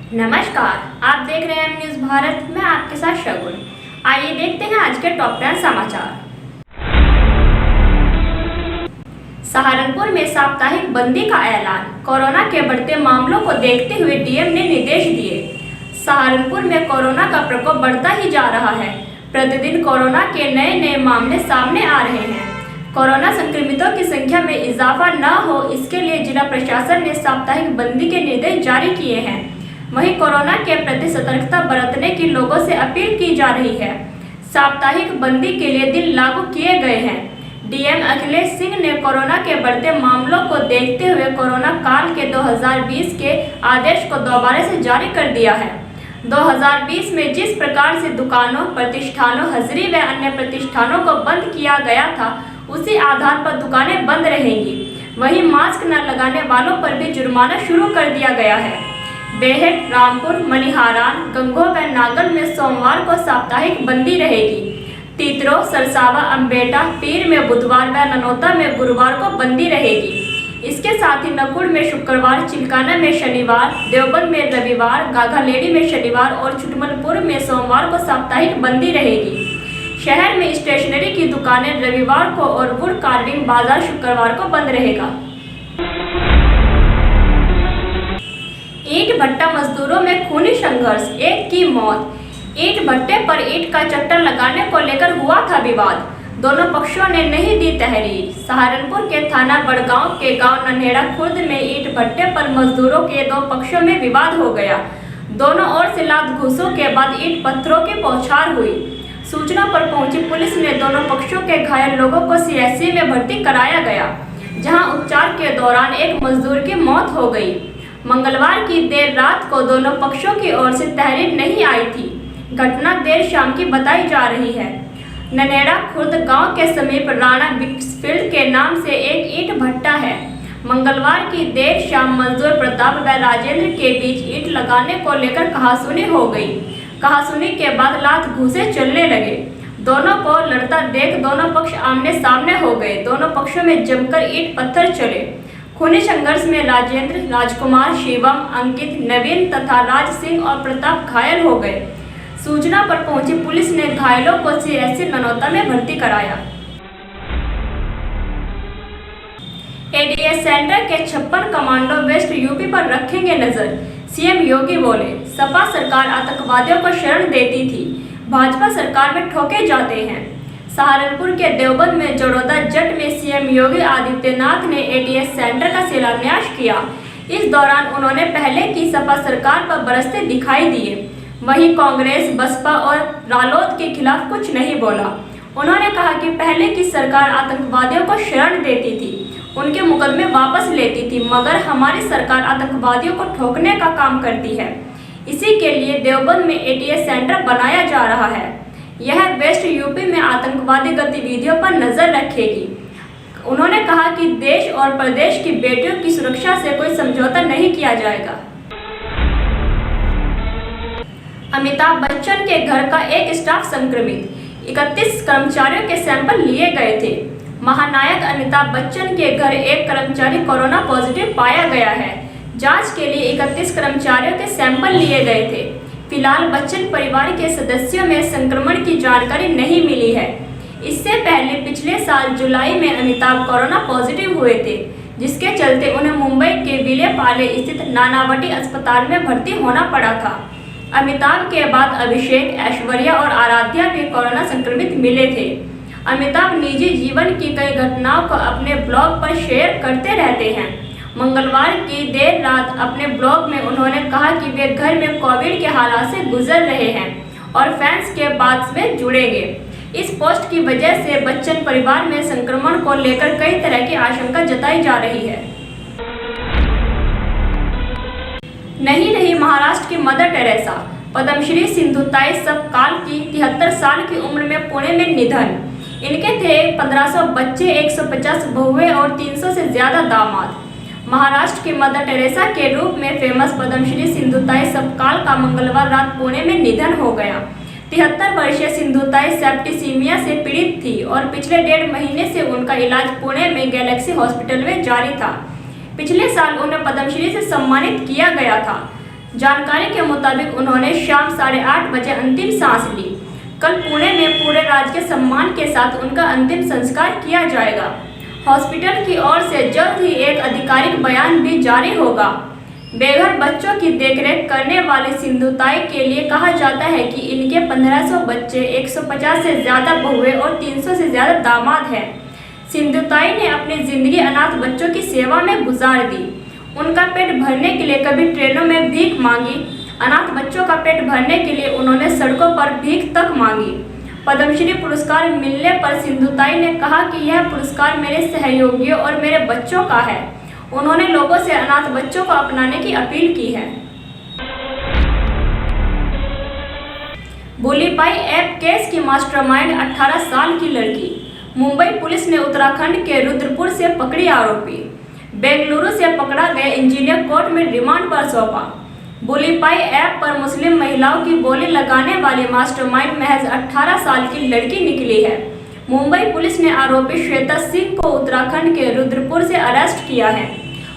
नमस्कार, आप देख रहे हैं न्यूज़ भारत में आपके साथ शगुन। आइए देखते हैं आज के टॉप 10 समाचार। सहारनपुर में साप्ताहिक बंदी का ऐलान। कोरोना के बढ़ते मामलों को देखते हुए डीएम ने निर्देश दिए। सहारनपुर में कोरोना का प्रकोप बढ़ता ही जा रहा है। प्रतिदिन कोरोना के नए मामले सामने आ रहे हैं। कोरोना संक्रमितों की संख्या में इजाफा न हो, इसके लिए जिला प्रशासन ने साप्ताहिक बंदी के निर्देश जारी किए हैं। वहीं कोरोना के प्रति सतर्कता बरतने की लोगों से अपील की जा रही है। साप्ताहिक बंदी के लिए दिन लागू किए गए हैं। डीएम अखिलेश सिंह ने कोरोना के बढ़ते मामलों को देखते हुए कोरोना काल के 2020 के आदेश को दोबारा से जारी कर दिया है। 2020 में जिस प्रकार से दुकानों, प्रतिष्ठानों, हजरी व अन्य प्रतिष्ठानों को बंद किया गया था, उसी आधार पर दुकानें बंद रहेंगी। वहीं मास्क न लगाने वालों पर भी जुर्माना शुरू कर दिया गया है। बेहट, रामपुर, मनिहारान, गंगोह व नागल में सोमवार को साप्ताहिक बंदी रहेगी। तीतरो, सरसावा, अम्बेटा, पीर में बुधवार व ननौता में गुरुवार को बंदी रहेगी। इसके साथ ही नकुड़ में शुक्रवार, चिल्काना में शनिवार, देवबंद में रविवार, गाघालेडी में शनिवार और छुटमलपुर में सोमवार को साप्ताहिक बंदी रहेगी। शहर में स्टेशनरी की दुकानें रविवार को और वुड कार्विंग बाजार शुक्रवार को बंद रहेगा। ईंट भट्टा मजदूरों में खूनी संघर्ष, एक की मौत। ईंट भट्टे पर ईंट का चट्टा लगाने को लेकर हुआ था विवाद। दोनों पक्षों ने नहीं दी तहरीर। सहारनपुर के थाना बड़गांव के गांव नन्हेड़ा खुर्द में ईंट भट्टे पर मजदूरों के दो पक्षों में विवाद हो गया। दोनों ओर से लात घूंसों के बाद ईंट पत्थरों की बौछार हुई। सूचना पर पहुंची पुलिस ने दोनों पक्षों के घायल लोगों को सीएचसी में भर्ती कराया गया, जहां उपचार के दौरान एक मजदूर की मौत हो गई। मंगलवार की देर रात को दोनों पक्षों की ओर से तहरीर नहीं आई थी। घटना देर शाम की बताई जा रही है। नन्हेड़ा खुर्द गांव के समीप राणा बिक्सफील्ड के नाम से एक ईंट भट्टा है। मंगलवार की देर शाम मजदूर प्रताप व राजेंद्र के बीच ईंट लगाने को लेकर कहासुनी हो गई। कहासुनी के बाद लात घूंसे चलने लगे। दोनों को लड़ता देख दोनों पक्ष आमने सामने हो गए। दोनों पक्षों में जमकर ईंट पत्थर चले। खूनी संघर्ष में राजेंद्र, राजकुमार, शिवम, अंकित, नवीन तथा राज सिंह और प्रताप घायल हो गए। सूचना पर पहुंची पुलिस ने घायलों को सीएचसी ननौता में भर्ती कराया। एडीएस सेंटर के 56 कमांडो वेस्ट यूपी पर रखेंगे नजर। सीएम योगी बोले, सपा सरकार आतंकवादियों को शरण देती थी, भाजपा सरकार में ठोके जाते हैं। सहारनपुर के देवबंद में जड़ौदा जट में सीएम योगी आदित्यनाथ ने एडीएस सेंटर का शिलान्यास किया। इस दौरान उन्होंने पहले की सपा सरकार पर बरसते दिखाई दिए। वहीं कांग्रेस, बसपा और रालोद के खिलाफ कुछ नहीं बोला। उन्होंने कहा कि पहले की सरकार आतंकवादियों को शरण देती थी, उनके मुकदमे वापस लेती थी, मगर हमारी सरकार आतंकवादियों को ठोकने का काम करती है। इसी के लिए देवबंद में एडीएस सेंटर बनाया जा रहा है। यह वेस्ट यूपी में आतंकवादी गतिविधियों पर नजर रखेगी। उन्होंने कहा कि देश और प्रदेश की बेटियों की सुरक्षा से कोई समझौता नहीं किया जाएगा। अमिताभ बच्चन के घर का एक स्टाफ संक्रमित, 31 कर्मचारियों के सैंपल लिए गए थे। महानायक अमिताभ बच्चन के घर एक कर्मचारी कोरोना पॉजिटिव पाया गया है। जांच के लिए 31 कर्मचारियों के सैंपल लिए गए थे। फिलहाल बच्चन परिवार के सदस्यों में संक्रमण की जानकारी नहीं मिली है। इससे पहले पिछले साल जुलाई में अमिताभ कोरोना पॉजिटिव हुए थे, जिसके चलते उन्हें मुंबई के विलेपाले स्थित नानावटी अस्पताल में भर्ती होना पड़ा था। अमिताभ के बाद अभिषेक, ऐश्वर्या और आराध्या भी कोरोना संक्रमित मिले थे। अमिताभ निजी जीवन की कई घटनाओं को अपने ब्लॉग पर शेयर करते रहते हैं। मंगलवार की देर रात अपने ब्लॉग में उन्होंने कहा कि वे घर में कोविड के हालात से गुजर रहे हैं और फैंस के बाद में जुड़ेंगे। इस पोस्ट की वजह से बच्चन परिवार में संक्रमण को लेकर कई तरह की आशंका जताई जा रही है। नहीं रही महाराष्ट्र की मदर टेरेसा। पद्मश्री सिंधुताई सपकाल की 73 साल की उम्र में पुणे में निधन। इनके थे 1500 बच्चे, 150 बहुएं और 300 से ज्यादा दामाद। महाराष्ट्र की मदर टेरेसा के रूप में फेमस पद्मश्री सिंधुताई सपकाल का मंगलवार रात पुणे में निधन हो गया। 73 वर्षीय सिंधुताई सेप्टिसीमिया से पीड़ित थी और पिछले 1.5 महीने से उनका इलाज पुणे में गैलेक्सी हॉस्पिटल में जारी था। पिछले साल उन्हें पद्मश्री से सम्मानित किया गया था। जानकारी के मुताबिक उन्होंने शाम 8:30 बजे अंतिम सांस ली। कल पुणे में पूरे राजकीय सम्मान के साथ उनका अंतिम संस्कार किया जाएगा। हॉस्पिटल की ओर से जल्द ही एक आधिकारिक बयान भी जारी होगा। बेघर बच्चों की देखरेख करने वाली सिंधुताई के लिए कहा जाता है कि इनके 1500 बच्चे, 150 से ज़्यादा बहुएं और 300 से ज़्यादा दामाद हैं। सिंधुताई ने अपनी जिंदगी अनाथ बच्चों की सेवा में गुजार दी। उनका पेट भरने के लिए कभी ट्रेनों में भीख मांगी। अनाथ बच्चों का पेट भरने के लिए उन्होंने सड़कों पर भीख तक मांगी। पद्मश्री पुरस्कार मिलने पर सिंधुताई ने कहा कि यह पुरस्कार मेरे सहयोगियों और मेरे बच्चों का है। उन्होंने लोगों से अनाथ बच्चों को अपनाने की अपील की है। बुलीपाई ऐप केस की मास्टरमाइंड 18 साल की लड़की। मुंबई पुलिस ने उत्तराखंड के रुद्रपुर से पकड़ी आरोपी। बेंगलुरु से पकड़ा गया इंजीनियर कोर्ट में रिमांड पर सौंपा। बुलीपाई ऐप पर मुस्लिम महिलाओं की बोली लगाने वाली मास्टरमाइंड महज 18 साल की लड़की निकली है। मुंबई पुलिस ने आरोपी श्वेता सिंह को उत्तराखंड के रुद्रपुर से अरेस्ट किया है।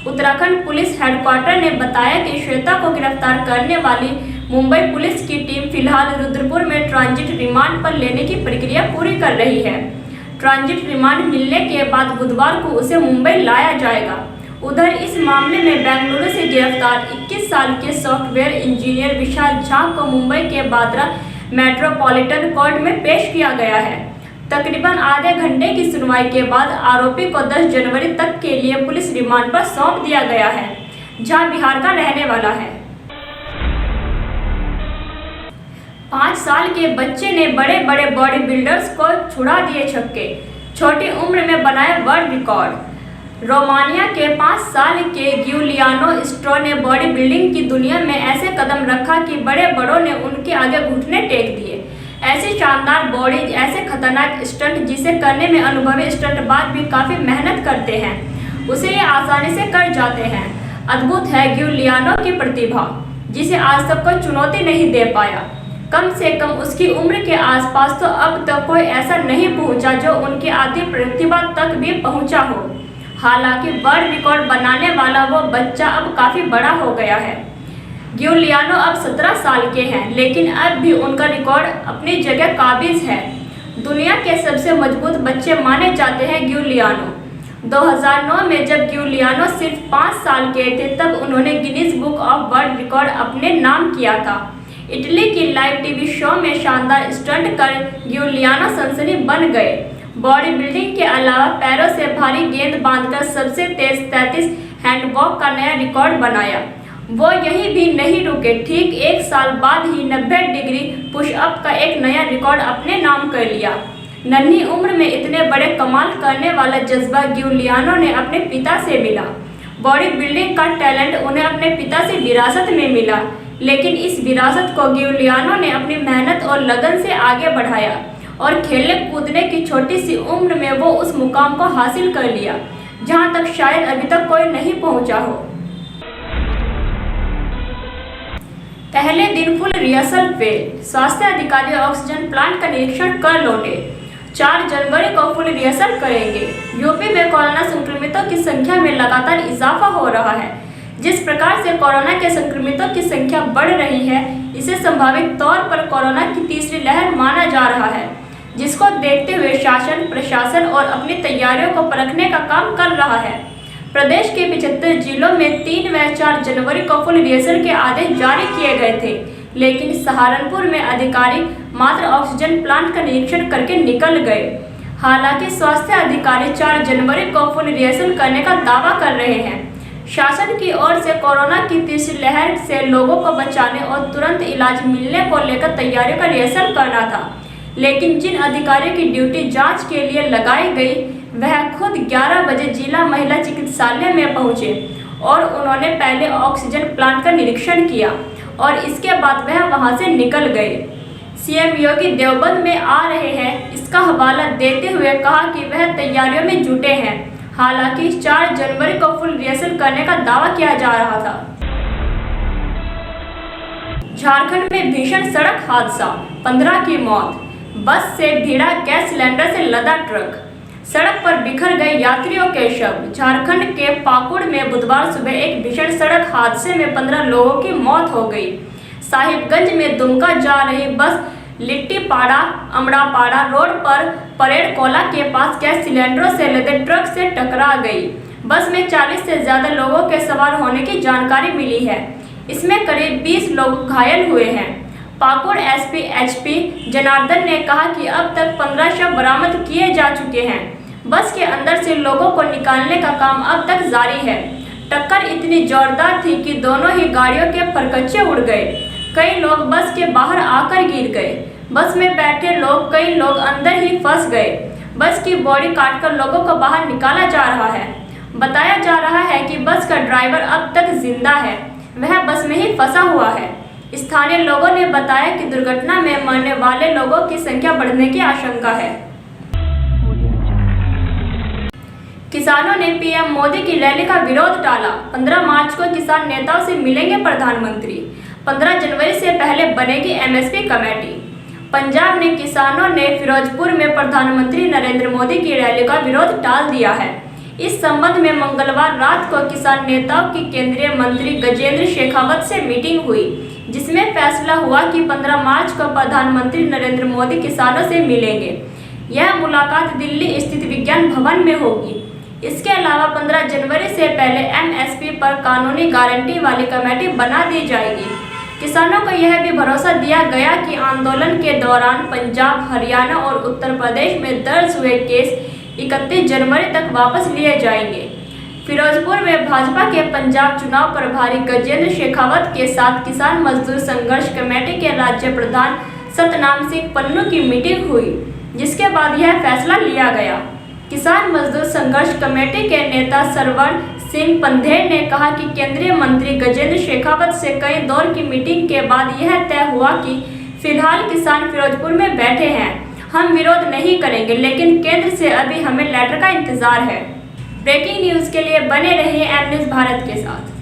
उत्तराखंड पुलिस हेडक्वार्टर ने बताया कि श्वेता को गिरफ्तार करने वाली मुंबई पुलिस की टीम फिलहाल रुद्रपुर में ट्रांजिट रिमांड पर लेने की प्रक्रिया पूरी कर रही है। ट्रांजिट रिमांड मिलने के बाद बुधवार को उसे मुंबई लाया जाएगा। उधर इस मामले में बेंगलुरु से गिरफ्तार 21 साल के सॉफ्टवेयर इंजीनियर विशाल झा को मुंबई के बांद्रा मेट्रोपॉलिटन कोर्ट में पेश किया गया है। तकरीबन आधे घंटे की सुनवाई के बाद आरोपी को 10 जनवरी तक के लिए पुलिस रिमांड पर सौंप दिया गया है। झा बिहार का रहने वाला है। 5 साल के बच्चे ने बड़े बड़े बॉडी बिल्डर्स को छुड़ा दिए छक्के। छोटी उम्र में बनाया वर्ल्ड रिकॉर्ड। रोमानिया के 5 साल के गिउलियानो स्ट्रो ने बॉडी बिल्डिंग की दुनिया में ऐसे कदम रखा कि बड़े बड़ों ने उनके आगे घुटने टेक दिए। ऐसी शानदार बॉडी, ऐसे खतरनाक स्टंट जिसे करने में अनुभवी स्टंटबाज भी काफ़ी मेहनत करते हैं, उसे ये आसानी से कर जाते हैं। अद्भुत है गिउलियानो की प्रतिभा, जिसे आज तक कोई चुनौती नहीं दे पाया। कम से कम उसकी उम्र के आसपास तो अब तक कोई ऐसा नहीं पहुंचा जो उनकी आधी प्रतिभा तक भी पहुंचा हो। हालांकि वर्ल्ड रिकॉर्ड बनाने वाला वो बच्चा अब काफ़ी बड़ा हो गया है। गिउलियानो अब 17 साल के हैं, लेकिन अब भी उनका रिकॉर्ड अपनी जगह काबिज है। दुनिया के सबसे मजबूत बच्चे माने जाते हैं गिउलियानो। 2009 में जब गिउलियानो सिर्फ 5 साल के थे, तब उन्होंने Guinness book of world record अपने नाम किया था। इटली की लाइव टीवी शो में शानदार स्टंट कर गिउलियानो सनसनी बन गए। बॉडी बिल्डिंग के अलावा पैरों से भारी गेंद बांधकर सबसे तेज 33 हैंडवॉक का नया रिकॉर्ड बनाया। वो यही भी नहीं रुके, ठीक 1 साल बाद ही 90 डिग्री पुशअप का एक नया रिकॉर्ड अपने नाम कर लिया। नन्ही उम्र में इतने बड़े कमाल करने वाला जज्बा गिउलियानो ने अपने पिता से मिला। बॉडी बिल्डिंग का टैलेंट उन्हें अपने पिता से विरासत में मिला, लेकिन इस विरासत को गिउलियानो ने अपनी मेहनत और लगन से आगे बढ़ाया और खेलने कूदने की छोटी सी उम्र में वो उस मुकाम को हासिल कर लिया जहां तक शायद अभी तक कोई नहीं पहुंचा हो। पहले दिन फुल रिहर्सल फेल। स्वास्थ्य अधिकारी ऑक्सीजन प्लांट का निरीक्षण कर लौटे। 4 जनवरी को फुल रिहर्सल करेंगे। यूपी में कोरोना संक्रमितों की संख्या में लगातार इजाफा हो रहा है। जिस प्रकार से कोरोना के संक्रमितों की संख्या बढ़ रही है, इसे संभावित तौर पर कोरोना की तीसरी लहर माना जा रहा है, जिसको देखते हुए शासन, प्रशासन और अपनी तैयारियों को परखने का काम कर रहा है। प्रदेश के 75 जिलों में 3 व 4 जनवरी को फुल रिहर्सल के आदेश जारी किए गए थे, लेकिन सहारनपुर में अधिकारी मात्र ऑक्सीजन प्लांट का निरीक्षण करके निकल गए। हालांकि स्वास्थ्य अधिकारी 4 जनवरी को फुल रिहर्सल करने का दावा कर रहे हैं। शासन की ओर से कोरोना की तीसरी लहर से लोगों को बचाने और तुरंत इलाज मिलने को लेकर तैयारियों का रिहर्सल करना था, लेकिन जिन अधिकारियों की ड्यूटी जांच के लिए लगाई गई, वह खुद 11 बजे जिला महिला चिकित्सालय में पहुंचे और उन्होंने पहले ऑक्सीजन प्लांट का निरीक्षण किया और इसके बाद वह वहां से निकल गए। सीएम योगी देवबंद में आ रहे हैं, इसका हवाला देते हुए कहा कि वह तैयारियों में जुटे हैं। हालांकि 4 जनवरी को फुल रिहर्सल करने का दावा किया जा रहा था। झारखंड में भीषण सड़क हादसा, 15 की मौत। बस से भिड़ा गैस सिलेंडर से लदा ट्रक। सड़क पर बिखर गए यात्रियों के शव। झारखंड के पाकुड़ में बुधवार सुबह एक भीषण सड़क हादसे में 15 लोगों की मौत हो गई। साहिबगंज में दुमका जा रही बस लिट्टीपाड़ा अमड़ापाड़ा रोड पर परेड कोला के पास गैस सिलेंडरों से लदे ट्रक से टकरा गई। बस में 40 से ज्यादा लोगों के सवार होने की जानकारी मिली है। इसमें करीब 20 लोग घायल हुए हैं। पाकुड़ एसपी एचपी जनार्दन ने कहा कि अब तक 15 शव बरामद किए जा चुके हैं। बस के अंदर से लोगों को निकालने का काम अब तक जारी है। टक्कर इतनी जोरदार थी कि दोनों ही गाड़ियों के फरकच्चे उड़ गए। कई लोग बस के बाहर आकर गिर गए। बस में बैठे लोग कई लोग अंदर ही फंस गए। बस की बॉडी काटकर लोगों को बाहर निकाला जा रहा है। बताया जा रहा है कि बस का ड्राइवर अब तक जिंदा है, वह बस में ही फंसा हुआ है। स्थानीय लोगों ने बताया कि दुर्घटना में मरने वाले लोगों की संख्या बढ़ने की आशंका है। किसानों ने पीएम मोदी की रैली का विरोध टाला। 15 मार्च को किसान नेताओं से मिलेंगे प्रधानमंत्री। 15 जनवरी से पहले बनेगी एमएसपी कमेटी। पंजाब ने किसानों ने फिरोजपुर में प्रधानमंत्री नरेंद्र मोदी की रैली का विरोध टाल दिया है। इस संबंध में मंगलवार रात को किसान नेताओं की केंद्रीय मंत्री गजेंद्र शेखावत से मीटिंग हुई, जिसमें फैसला हुआ कि 15 मार्च को प्रधानमंत्री नरेंद्र मोदी किसानों से मिलेंगे। यह मुलाकात दिल्ली स्थित विज्ञान भवन में होगी। इसके अलावा 15 जनवरी से पहले एमएसपी पर कानूनी गारंटी वाली कमेटी बना दी जाएगी। किसानों को यह भी भरोसा दिया गया कि आंदोलन के दौरान पंजाब, हरियाणा और उत्तर प्रदेश में दर्ज हुए केस 31 जनवरी तक वापस लिए जाएंगे। फिरोजपुर में भाजपा के पंजाब चुनाव प्रभारी गजेंद्र शेखावत के साथ किसान मजदूर संघर्ष कमेटी के राज्य प्रधान सतनाम सिंह पन्नू की मीटिंग हुई, जिसके बाद यह फैसला लिया गया। किसान मजदूर संघर्ष कमेटी के नेता सरवण सिंह पंधेर ने कहा कि केंद्रीय मंत्री गजेंद्र शेखावत से कई दौर की मीटिंग के बाद यह तय हुआ कि फिलहाल किसान फिरोजपुर में बैठे हैं। हम विरोध नहीं करेंगे, लेकिन केंद्र से अभी हमें लेटर का इंतजार है। ब्रेकिंग न्यूज़ के लिए बने रहिए एम न्यूज़ भारत के साथ।